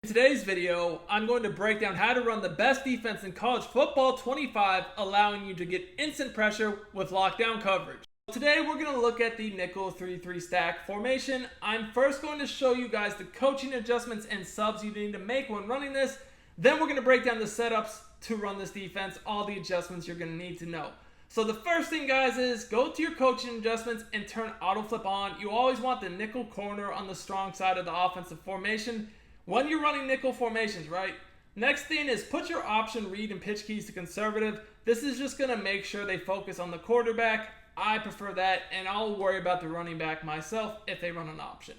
In today's video, I'm going to break down how to run the best defense in college football 25, allowing you to get instant pressure with lockdown coverage. Today, we're going to look at the nickel 3-3 stack formation. I'm first going to show you guys the coaching adjustments and subs you need to make when running this. Then we're going to break down the setups to run this defense, all the adjustments you're going to need to know. So the first thing, guys, is go to your coaching adjustments and turn auto flip on. You always want the nickel corner on the strong side of the offensive formation when you're running nickel formations, right? Next thing is put your option read and pitch keys to conservative. This is just going to make sure they focus on the quarterback. I prefer that, and I'll worry about the running back myself if they run an option.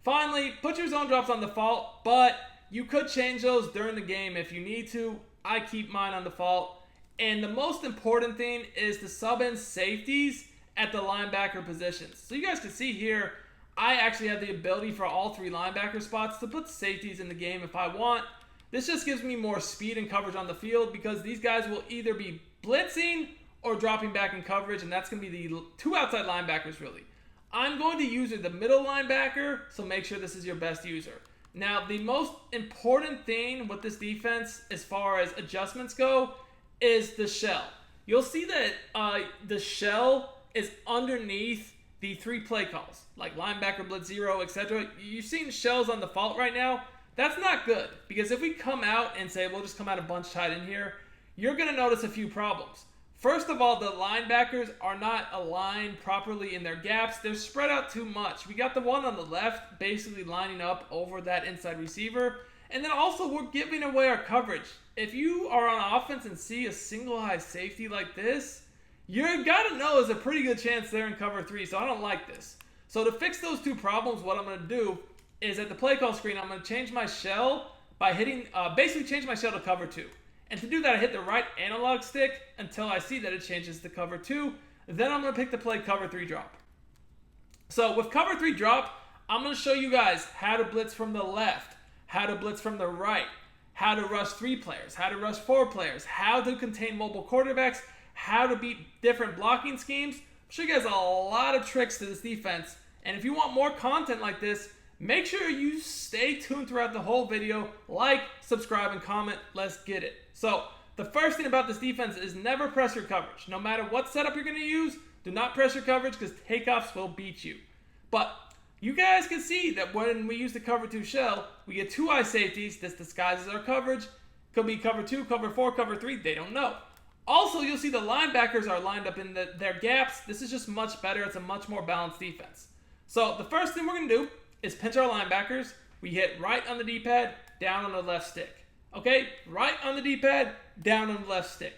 Finally, put your zone drops on default, but you could change those during the game if you need to. I keep mine on default. And the most important thing is to sub in safeties at the linebacker positions. So you guys can see here, I actually have the ability for all three linebacker spots to put safeties in the game if I want. This just gives me more speed and coverage on the field because these guys will either be blitzing or dropping back in coverage, and that's going to be the two outside linebackers really. I'm going to use the middle linebacker, so make sure this is your best user. Now, the most important thing with this defense as far as adjustments go is the shell. You'll see that the shell is underneath the three play calls, like linebacker, blitz, zero, etc. You've seen shells on default right now. That's not good, because if we come out and say, we'll just come out a bunch tight in here, you're going to notice a few problems. First of all, the linebackers are not aligned properly in their gaps. They're spread out too much. We got the one on the left basically lining up over that inside receiver. And then also, we're giving away our coverage. If you are on offense and see a single high safety like this, you're got to know there's a pretty good chance they're in cover 3, so I don't like this. So to fix those two problems, what I'm going to do is at the play call screen, I'm going to change my shell by hitting, basically change my shell to cover 2. And to do that, I hit the right analog stick until I see that it changes to cover 2. Then I'm going to pick the play cover 3 drop. So with cover 3 drop, I'm going to show you guys how to blitz from the left, how to blitz from the right, how to rush 3 players, how to rush 4 players, how to contain mobile quarterbacks, how to beat different blocking schemes. I'll show you guys a lot of tricks to this defense. And if you want more content like this, make sure you stay tuned throughout the whole video. Like, subscribe, and comment. Let's get it. So the first thing about this defense is never pressure coverage. No matter what setup you're going to use, do not pressure coverage because takeoffs will beat you. But you guys can see that when we use the cover 2 shell, we get 2 eye safeties. This disguises our coverage. Could be cover 2, cover 4, cover 3. They don't know. Also, you'll see the linebackers are lined up in their gaps. This is just much better. It's a much more balanced defense. So the first thing we're going to do is pinch our linebackers. We hit right on the D-pad, down on the left stick. Okay? Right on the D-pad, down on the left stick.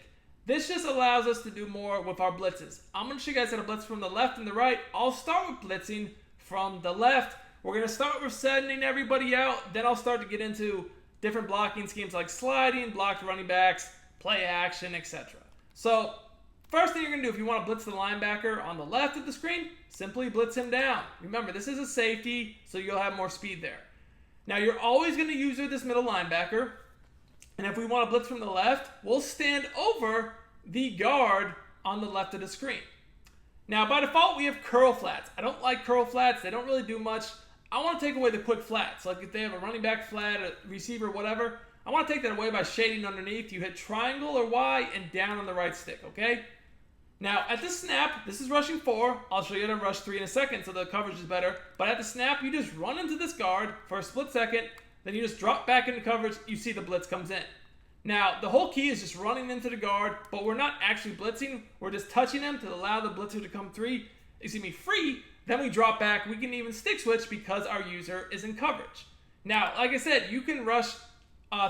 This just allows us to do more with our blitzes. I'm going to show you guys how to blitz from the left and the right. I'll start with blitzing from the left. We're going to start with sending everybody out. Then I'll start to get into different blocking schemes like sliding, blocked running backs, play action, etc. So first thing you're going to do if you want to blitz the linebacker on the left of the screen, simply blitz him down. Remember, this is a safety, so you'll have more speed there. Now, you're always going to use this middle linebacker. And if we want to blitz from the left, we'll stand over the guard on the left of the screen. Now, by default, we have curl flats. I don't like curl flats. They don't really do much. I want to take away the quick flats. Like if they have a running back flat, a receiver, whatever, I want to take that away by shading underneath. You hit triangle or Y and down on the right stick, okay? Now, at the snap, this is rushing 4. I'll show you how to rush 3 in a second so the coverage is better. But at the snap, you just run into this guard for a split second. Then you just drop back into coverage. You see the blitz comes in. Now, the whole key is just running into the guard, but we're not actually blitzing. We're just touching him to allow the blitzer to come free. Then we drop back. We can even stick switch because our user is in coverage. Now, like I said, you can rush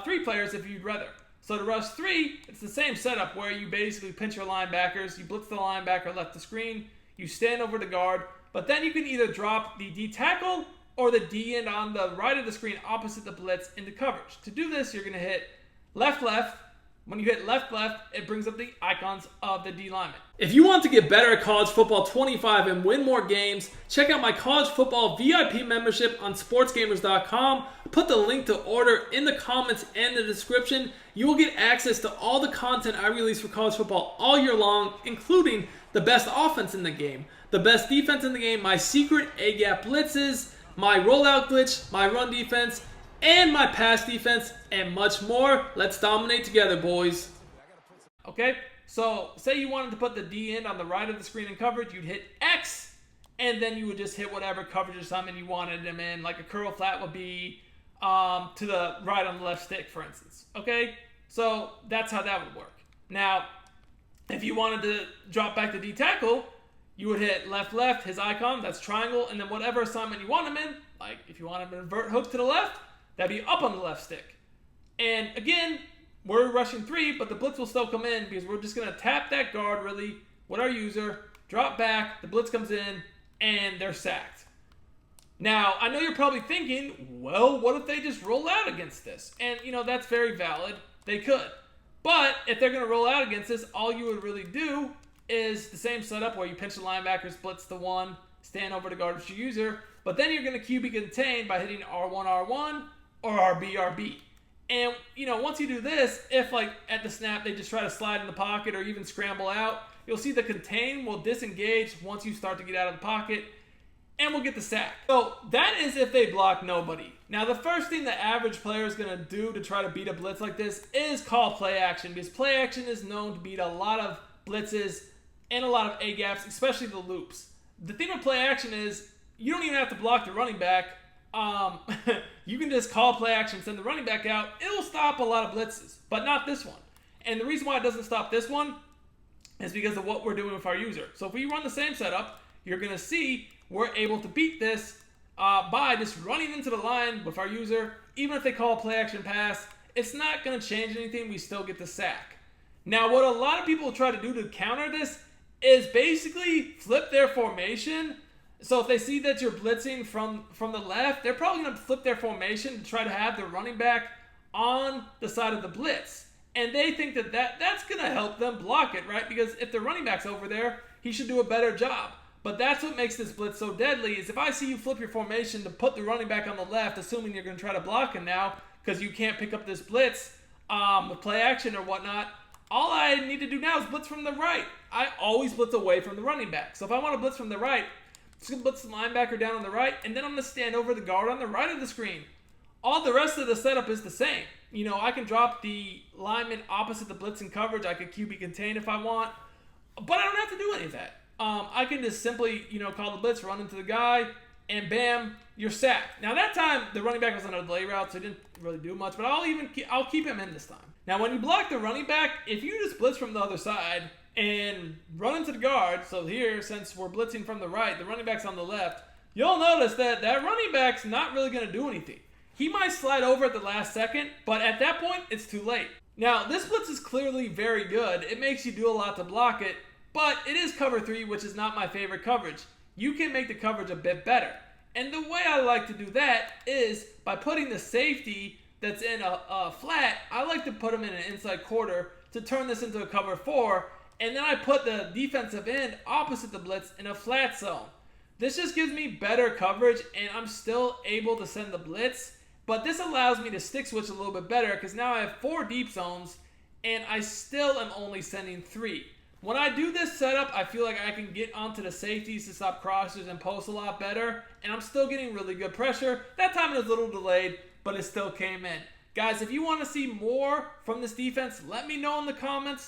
3 players if you'd rather. So to rush 3, it's the same setup where you basically pinch your linebackers, you blitz the linebacker left the screen, you stand over the guard, but then you can either drop the D tackle or the D end on the right of the screen opposite the blitz into coverage. To do this, you're going to hit left, left. When you hit left, left, it brings up the icons of the D lineman. If you want to get better at college football 25 and win more games, check out my college football VIP membership on Sportsgamerz.com. Put the link to order in the comments and the description. You will get access to all the content I release for college football all year long, including the best offense in the game, the best defense in the game, my secret A-gap blitzes, my rollout glitch, my run defense, and my pass defense, and much more. Let's dominate together, boys. Okay, so say you wanted to put the D end on the right of the screen in coverage, you'd hit X, and then you would just hit whatever coverage assignment you wanted them in. Like a curl flat would be to the right on the left stick, for instance. Okay, so that's how that would work. Now, if you wanted to drop back the D tackle, you would hit left, left, his icon, that's triangle, and then whatever assignment you want him in, like if you want him to invert hook to the left, that'd be up on the left stick. And again, we're rushing 3, but the blitz will still come in because we're just going to tap that guard really with our user, drop back, the blitz comes in, and they're sacked. Now, I know you're probably thinking, well, what if they just roll out against this? And, that's very valid. They could. But if they're going to roll out against this, all you would really do is the same setup where you pinch the linebackers, blitz the 1, stand over to guard your user, but then you're going to QB contain by hitting R1, or RB. And, once you do this, if, at the snap they just try to slide in the pocket or even scramble out, you'll see the contain will disengage once you start to get out of the pocket, and we'll get the sack. So that is if they block nobody. Now, the first thing the average player is going to do to try to beat a blitz like this is call play action, because play action is known to beat a lot of blitzes and a lot of A-gaps, especially the loops. The thing with play action is you don't even have to block the running back. You can just call play action, send the running back out. It'll stop a lot of blitzes, but not this one. And the reason why it doesn't stop this one is because of what we're doing with our user. So if we run the same setup, you're going to see we're able to beat this by just running into the line with our user. Even if they call a play action pass, it's not going to change anything. We still get the sack. Now, what a lot of people try to do to counter this is basically flip their formation. So if they see that you're blitzing from the left, they're probably going to flip their formation to try to have the running back on the side of the blitz. And they think that's going to help them block it, right? Because if the running back's over there, he should do a better job. But that's what makes this blitz so deadly, is if I see you flip your formation to put the running back on the left, assuming you're going to try to block him now because you can't pick up this blitz with play action or whatnot, all I need to do now is blitz from the right. I always blitz away from the running back. So if I want to blitz from the right, I'm just going to blitz the linebacker down on the right, and then I'm going to stand over the guard on the right of the screen. All the rest of the setup is the same. I can drop the lineman opposite the blitz in coverage. I could QB contain if I want, but I don't have to do any of that. I can just simply, call the blitz, run into the guy, and bam, you're sacked. Now that time, the running back was on a delay route, so he didn't really do much, but I'll keep him in this time. Now when you block the running back, if you just blitz from the other side and run into the guard, so here, since we're blitzing from the right, the running back's on the left, you'll notice that running back's not really going to do anything. He might slide over at the last second, but at that point, it's too late. Now, this blitz is clearly very good. It makes you do a lot to block it, but it is cover 3, which is not my favorite coverage. You can make the coverage a bit better. And the way I like to do that is by putting the safety that's in a flat, I like to put him in an inside quarter to turn this into a cover 4, and then I put the defensive end opposite the blitz in a flat zone. This just gives me better coverage, and I'm still able to send the blitz, but this allows me to stick switch a little bit better because now I have 4 deep zones, and I still am only sending 3. When I do this setup, I feel like I can get onto the safeties to stop crossers and post a lot better, and I'm still getting really good pressure. That time it was a little delayed, but it still came in. Guys, if you want to see more from this defense, let me know in the comments.